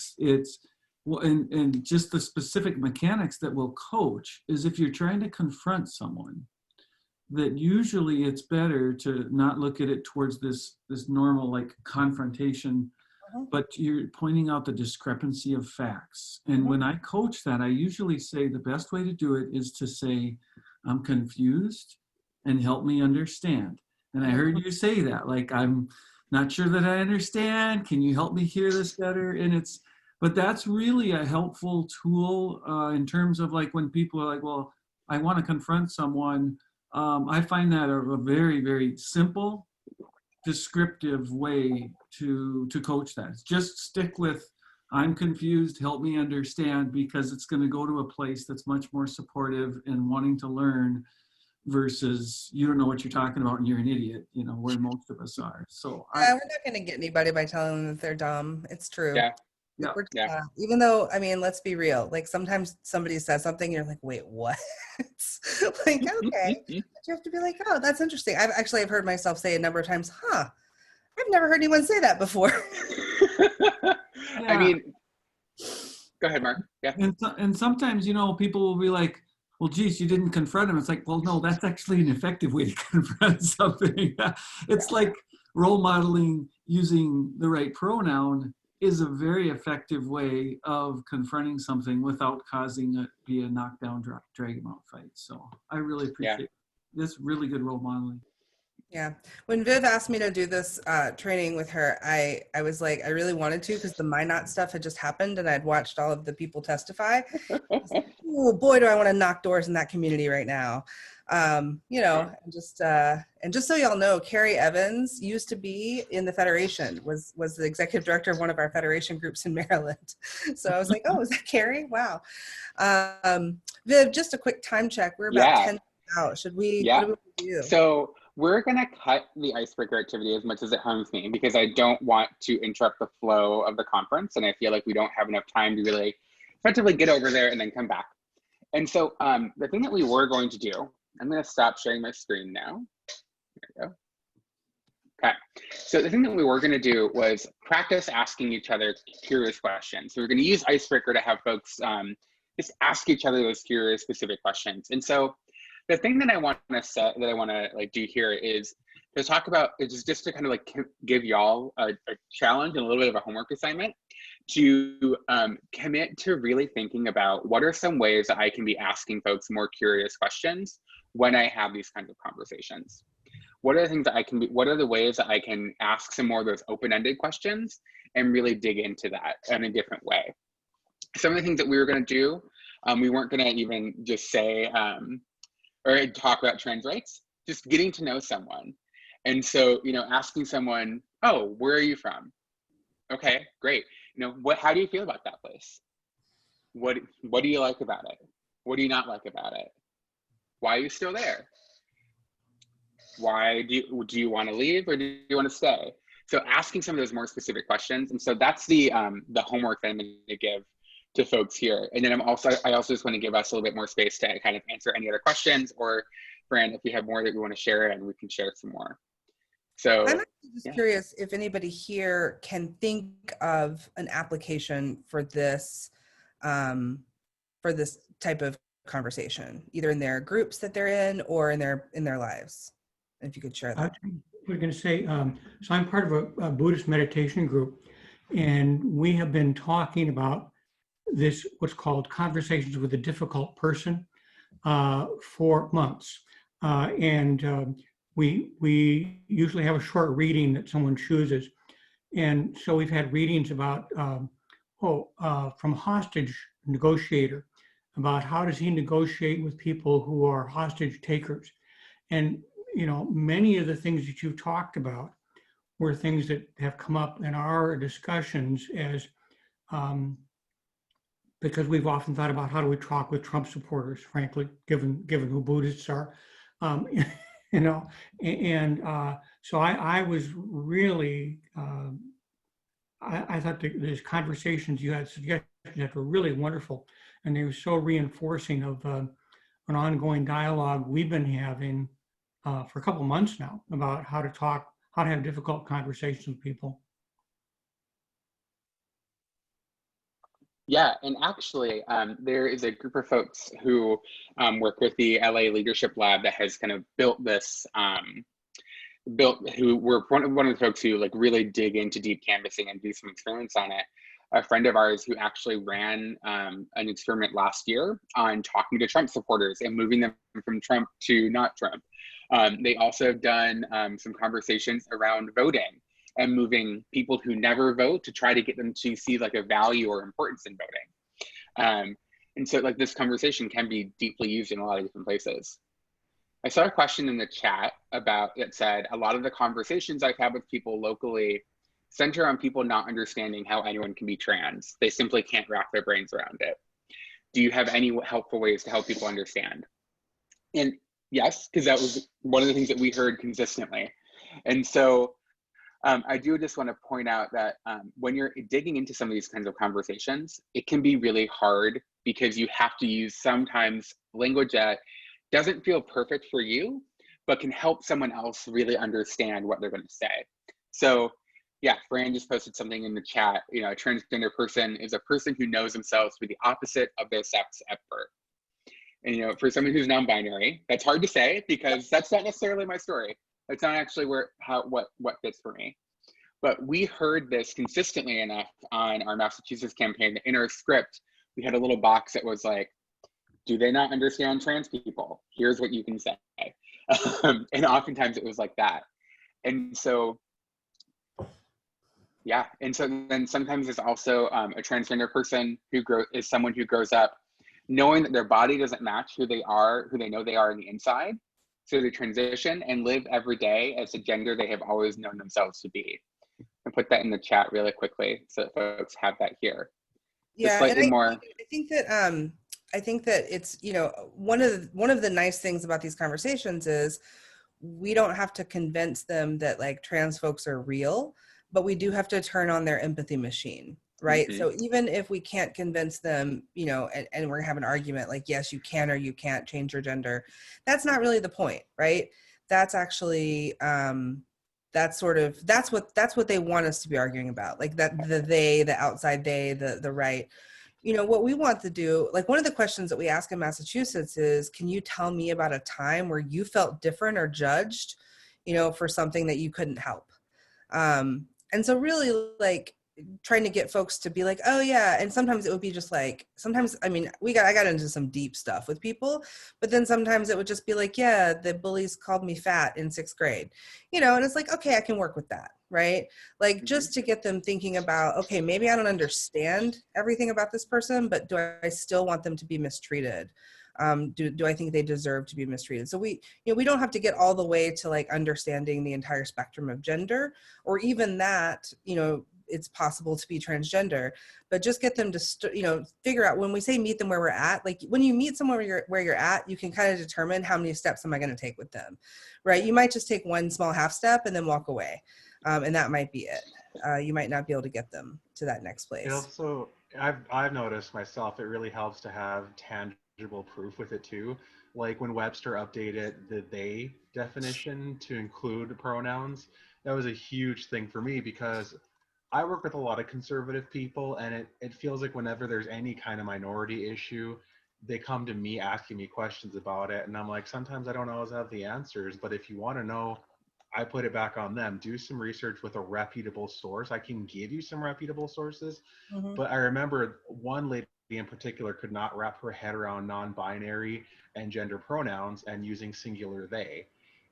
just the specific mechanics that will coach is if you're trying to confront someone, that usually it's better to not look at it towards this normal like confrontation, but you're pointing out the discrepancy of facts. And when I coach that, I usually say the best way to do it is to say, I'm confused and help me understand. And I heard you say that, like, I'm not sure that I understand. Can you help me hear this better? And but that's really a helpful tool in terms of like when people are like, well, I want to confront someone. I find that a very, very simple, descriptive way to coach that. Just stick with, I'm confused, help me understand, because it's going to go to a place that's much more supportive and wanting to learn versus you don't know what you're talking about and you're an idiot, you know, where most of us are. So we're not going to get anybody by telling them that they're dumb. It's true. Yeah. Even though, I mean, let's be real. Like sometimes somebody says something, and you're like, wait, what? Like, okay. But you have to be like, oh, that's interesting. I've heard myself say a number of times, I've never heard anyone say that before. I mean, go ahead, Mark. Yeah. And sometimes, you know, people will be like, well, geez, you didn't confront him. It's like, well, no, that's actually an effective way to confront something. It's like role modeling using the right pronoun is a very effective way of confronting something without causing it to be a knockdown, drag him out fight. So I really appreciate this really good role modeling. Yeah. When Viv asked me to do this training with her, I was like, I really wanted to, because the Minot stuff had just happened and I'd watched all of the people testify. Like, oh boy, do I want to knock doors in that community right now. You know, and just so y'all know, Carrie Evans used to be in the Federation, was the executive director of one of our Federation groups in Maryland. So I was like, oh, is that Carrie? Wow. Viv, just a quick time check. We're about 10 minutes out. Should we, what do we do? So we're going to cut the icebreaker activity as much as it harms me, because I don't want to interrupt the flow of the conference. And I feel like we don't have enough time to really effectively get over there and then come back. And so the thing that we were going to do, I'm going to stop sharing my screen now. There we go. Okay. So the thing that we were going to do was practice asking each other curious questions. So we're going to use icebreaker to have folks just ask each other those curious specific questions. And so the thing that I want to like do here is to talk about, is just to kind of like give y'all a challenge and a little bit of a homework assignment to commit to really thinking about what are some ways that I can be asking folks more curious questions when I have these kinds of conversations. What are the things that I can be, what are the ways that I can ask some more of those open-ended questions and really dig into that in a different way? Some of the things that we were going to do, we weren't going to even just say, or talk about trans rights, just getting to know someone. And so, you know, asking someone, oh, where are you from? Okay, great. You know, how do you feel about that place? What do you like about it? What do you not like about it? Why are you still there? Why do you want to leave, or do you want to stay? So asking some of those more specific questions. And so that's the homework that I'm going to give to folks here. And then I also just want to give us a little bit more space to kind of answer any other questions, or Fran, if we have more that we want to share, and we can share some more. So I'm actually just curious if anybody here can think of an application for this type of conversation, either in their groups that they're in or in their lives. And if you could share that. We're going to say, so I'm part of a Buddhist meditation group, and we have been talking about this, what's called Conversations with a Difficult Person, for months. We usually have a short reading that someone chooses. And so we've had readings about, from hostage negotiator, about how does he negotiate with people who are hostage takers. And, you know, many of the things that you talked about were things that have come up in our discussions as, because we've often thought about how do we talk with Trump supporters, frankly, given who Buddhists are. You know, so I was really, I thought these conversations you had, suggestions that were really wonderful, and they were so reinforcing of an ongoing dialogue we've been having for a couple months now about how to have difficult conversations with people. Yeah, and actually, there is a group of folks who work with the LA Leadership Lab that has kind of built this, who were one of the folks who like really dig into deep canvassing and do some experiments on it. A friend of ours who actually ran an experiment last year on talking to Trump supporters and moving them from Trump to not Trump. They also have done some conversations around voting and moving people who never vote to try to get them to see like a value or importance in voting. And so like this conversation can be deeply used in a lot of different places. I saw a question in the chat that said, a lot of the conversations I've had with people locally center on people not understanding how anyone can be trans. They simply can't wrap their brains around it. Do you have any helpful ways to help people understand? And yes, because that was one of the things that we heard consistently. And so I do just want to point out that when you're digging into some of these kinds of conversations, it can be really hard because you have to use sometimes language that doesn't feel perfect for you, but can help someone else really understand what they're going to say. So yeah, Fran just posted something in the chat. You know, a transgender person is a person who knows themselves to be the opposite of their sex at birth. And you know, for someone who's non-binary, that's hard to say because that's not necessarily my story. It's not actually what fits for me. But we heard this consistently enough on our Massachusetts campaign that in our script, we had a little box that was like, do they not understand trans people? Here's what you can say. And oftentimes it was like that. And so, yeah. And so then sometimes there's also a transgender person who is someone who grows up knowing that their body doesn't match who they know they are on the inside. So they transition and live every day as a gender they have always known themselves to be. And put that in the chat really quickly so that folks have that here. Yeah, and I think that it's, you know, one of the nice things about these conversations is we don't have to convince them that like trans folks are real, but we do have to turn on their empathy machine, right? Mm-hmm. So even if we can't convince them, you know, and we're gonna have an argument like, yes, you can or you can't change your gender, that's not really the point, right? That's actually, that's what they want us to be arguing about, like that the outside they, the right. You know, what we want to do, like one of the questions that we ask in Massachusetts is, can you tell me about a time where you felt different or judged, you know, for something that you couldn't help? And so really like trying to get folks to be like, oh yeah. And sometimes it would be just like, I got into some deep stuff with people, but then sometimes it would just be like, yeah, the bullies called me fat in 6th grade, you know, and it's like, okay, I can work with that. Right? Like just to get them thinking about, okay, maybe I don't understand everything about this person, but do I still want them to be mistreated? Do I think they deserve to be mistreated? So we don't have to get all the way to like understanding the entire spectrum of gender, or even that, you know, it's possible to be transgender, but just get them to, figure out, when we say meet them where we're at, like when you meet someone where you're at, you can kind of determine how many steps am I going to take with them, right? You might just take one small half step and then walk away. And that might be it. You might not be able to get them to that next It place. also, I've noticed myself, it really helps to have tangible proof with it too. Like when Webster updated the they definition to include pronouns, that was a huge thing for me because I work with a lot of conservative people, and it feels like whenever there's any kind of minority issue, they come to me asking me questions about it. And I'm like, sometimes I don't always have the answers, but if you want to know, I put it back on them. Do some research with a reputable source. I can give you some reputable sources, Mhm. but I remember one lady in particular could not wrap her head around non-binary and gender pronouns and using singular they.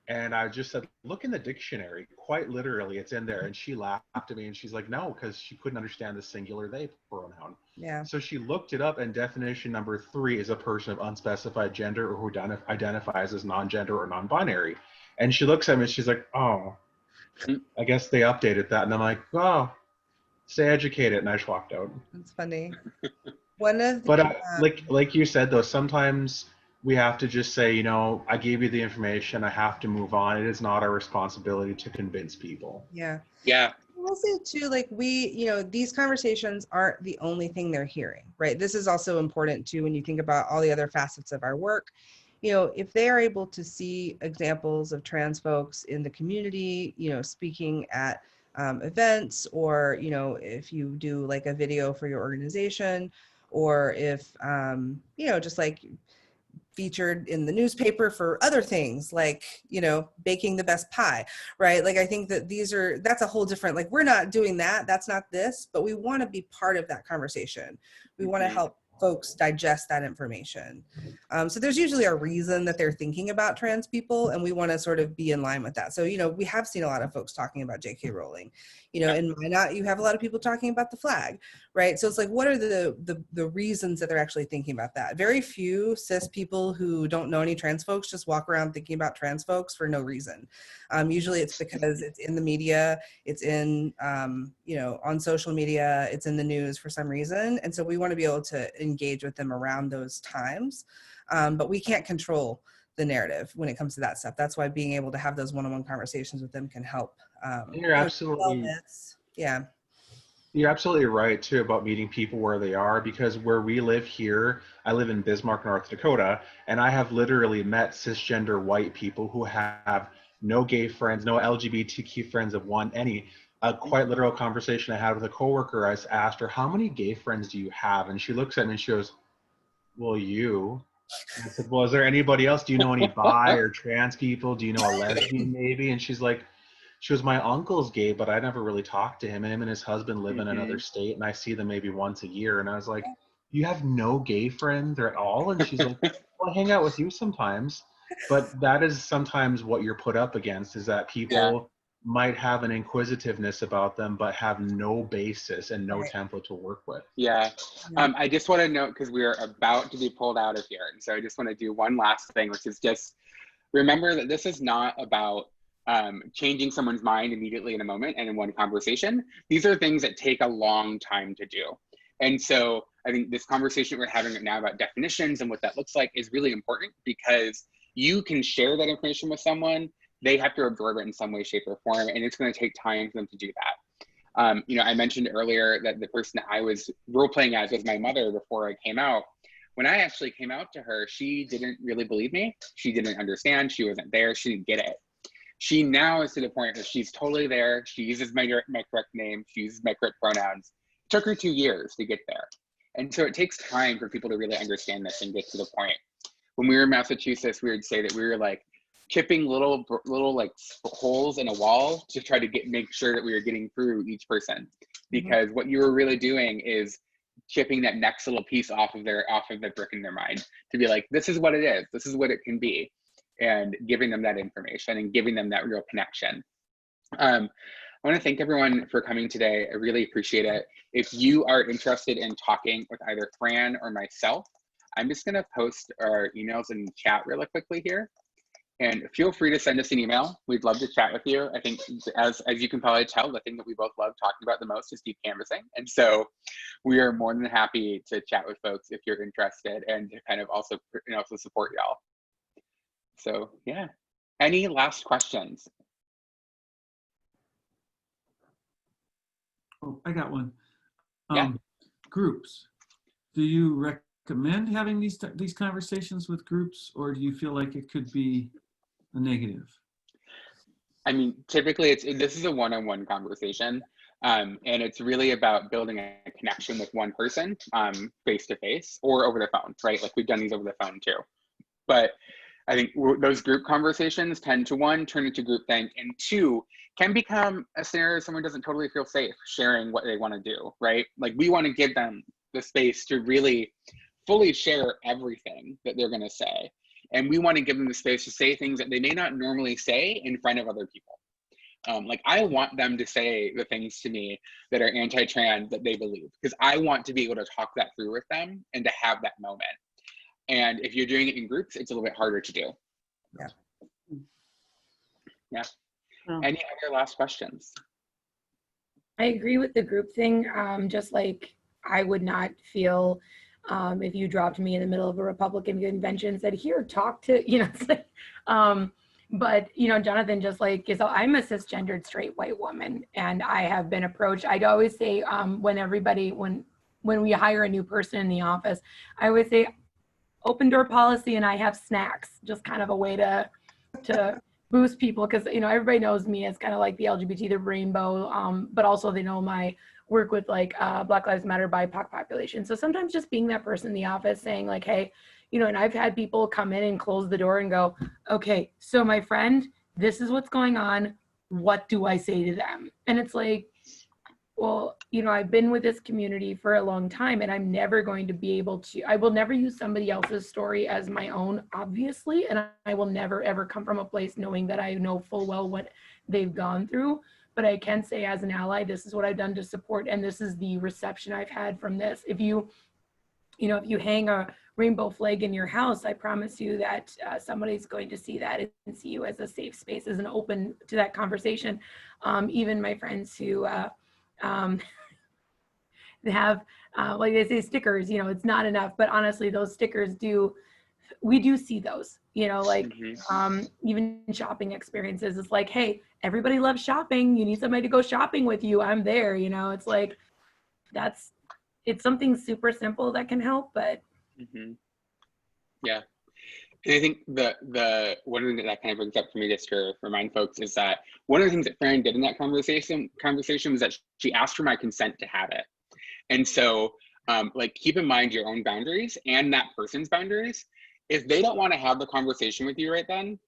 And I just said, look in the dictionary, quite literally, it's in there. And she laughed at me and she's like, no, because she couldn't understand the singular they pronoun. Yeah. So she looked it up, and definition number 3 is a person of unspecified gender or who identifies as non-gender or non-binary. And she looks at me and she's like, oh, I guess they updated that. And I'm like, oh, stay educated. And I just walked out. That's funny. One of the, But like you said, though, sometimes we have to just say, I gave you the information. I have to move on. It is not our responsibility to convince people. yeah. Yeah. We'll say too, like these conversations aren't the only thing they're hearing, right? This is also important too when you think about all the other facets of our work. If they are able to see examples of trans folks in the community, speaking at events, or if you do like a video for your organization, or if just like featured in the newspaper for other things like baking the best pie, right? Like I think that that's a whole different, like we're not doing that, that's not this, but we want to be part of that conversation. We want to help folks digest that information. So there's usually a reason that they're thinking about trans people, and we want to sort of be in line with that. So we have seen a lot of folks talking about J.K. Rowling, in Minot you have a lot of people talking about the flag, right? So it's like, what are the reasons that they're actually thinking about that? Very few cis people who don't know any trans folks just walk around thinking about trans folks for no reason. Usually it's because it's in the media, it's in, on social media, it's in the news for some reason. And so we want to be able to engage with them around those times. But we can't control the narrative when it comes to that stuff. That's why being able to have those one-on-one conversations with them can help. You're absolutely yeah. You're absolutely right too about meeting people where they are, because where we live here, I live in Bismarck, North Dakota, and I have literally met cisgender white people who have no gay friends, no LGBTQ friends of any. A quite literal conversation I had with a coworker, I asked her, how many gay friends do you have? And she looks at me and she goes, well, you. And I said, well, is there anybody else? Do you know any bi or trans people? Do you know a lesbian maybe? And she's like, my uncle's gay, but I never really talked to him. And him and his husband live in another state, and I see them maybe once a year. And I was like, you have no gay friends or at all? And she's like, well, I hang out with you sometimes. But that is sometimes what you're put up against, is that people might have an inquisitiveness about them, but have no basis and no template to work with. Yeah. I just want to note, because we are about to be pulled out of here. And so I just want to do one last thing, which is just remember that this is not about changing someone's mind immediately in a moment and in one conversation. These are things that take a long time to do. And so I think this conversation we're having right now about definitions and what that looks like is really important, because you can share that information with someone. They have to absorb it in some way, shape, or form, and it's going to take time for them to do that. I mentioned earlier that the person that I was role-playing as was my mother before I came out. When I actually came out to her, she didn't really believe me. She didn't understand. She wasn't there. She didn't get it. She now is to the point where she's totally there. She uses my correct name. She uses my correct pronouns. It took her 2 years to get there. And so it takes time for people to really understand this and get to the point. When we were in Massachusetts, we would say that we were like chipping little like holes in a wall to try to make sure that we were getting through each person, because what you were really doing is chipping that next little piece off of the brick in their mind, to be like, this is what it is, this is what it can be, and giving them that information and giving them that real connection. I want to thank everyone for coming today. I really appreciate it. If you are interested in talking with either Fran or myself, I'm just going to post our emails in chat really quickly here. And feel free to send us an email. We'd love to chat with you. I think as you can probably tell, the thing that we both love talking about the most is deep canvassing. And so we are more than happy to chat with folks if you're interested, and to kind of also support y'all. So yeah, any last questions? Oh, I got one. Yeah. Groups. Do you recommend having these conversations with groups, or do you feel like it could be a negative? I mean, typically this is a one-on-one conversation. And it's really about building a connection with one person, face to face or over the phone, right? Like we've done these over the phone too. But I think those group conversations tend to, one, turn into groupthink, and two, can become a scenario someone doesn't totally feel safe sharing what they want to do, right? Like we want to give them the space to really fully share everything that they're going to say. And we want to give them the space to say things that they may not normally say in front of other people. Like I want them to say the things to me that are anti-trans that they believe, because I want to be able to talk that through with them and to have that moment. And if you're doing it in groups, it's a little bit harder to do. Yeah. Yeah. Oh. Any other last questions? I agree with the group thing. Just like I would not feel if you dropped me in the middle of a Republican convention and said, here, talk to, it's like, but, Jonathan, just like, so I'm a cisgendered straight white woman, and I have been approached. I'd always say when we hire a new person in the office, I always say open door policy, and I have snacks, just kind of a way to boost people, because everybody knows me as kind of like the LGBT, the rainbow, but also they know my work with like Black Lives Matter, BIPOC population. So sometimes just being that person in the office saying like, hey, and I've had people come in and close the door and go, okay, so my friend, this is what's going on. What do I say to them? And it's like, well, I've been with this community for a long time, and I'm never going to be able to, I will never use somebody else's story as my own, obviously. And I will never, ever come from a place knowing that I know full well what they've gone through. But I can say as an ally, this is what I've done to support, and this is the reception I've had from this. If you hang a rainbow flag in your house, I promise you that somebody's going to see that and see you as a safe space, as an open to that conversation. Even my friends who they have, like they say, stickers, it's not enough, but honestly, those stickers we do see those, even shopping experiences. It's like, hey, everybody loves shopping. You need somebody to go shopping with you. I'm there, it's like, it's something super simple that can help, but. Yeah. And I think the one thing that kind of brings up for me, just to remind folks, is that one of the things that Fran did in that conversation was that she asked for my consent to have it. And so like keep in mind your own boundaries and that person's boundaries. If they don't want to have the conversation with you right then,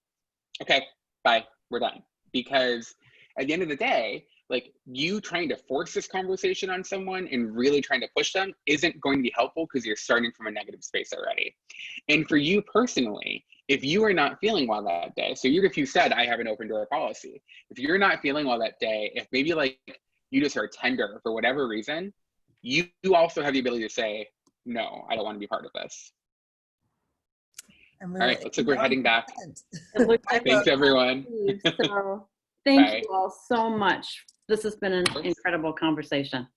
okay, bye, we're done. Because at the end of the day, like you trying to force this conversation on someone and really trying to push them isn't going to be helpful, because you're starting from a negative space already. And for you personally, if you are not feeling well that day, so even if you said, I have an open door policy, if you're not feeling well that day, if maybe like you just are tender for whatever reason, you also have the ability to say, no, I don't want to be part of this. All right, looks like we're heading back. It looks like Thanks, everyone. So thank Bye. you all so much. This has been an incredible conversation.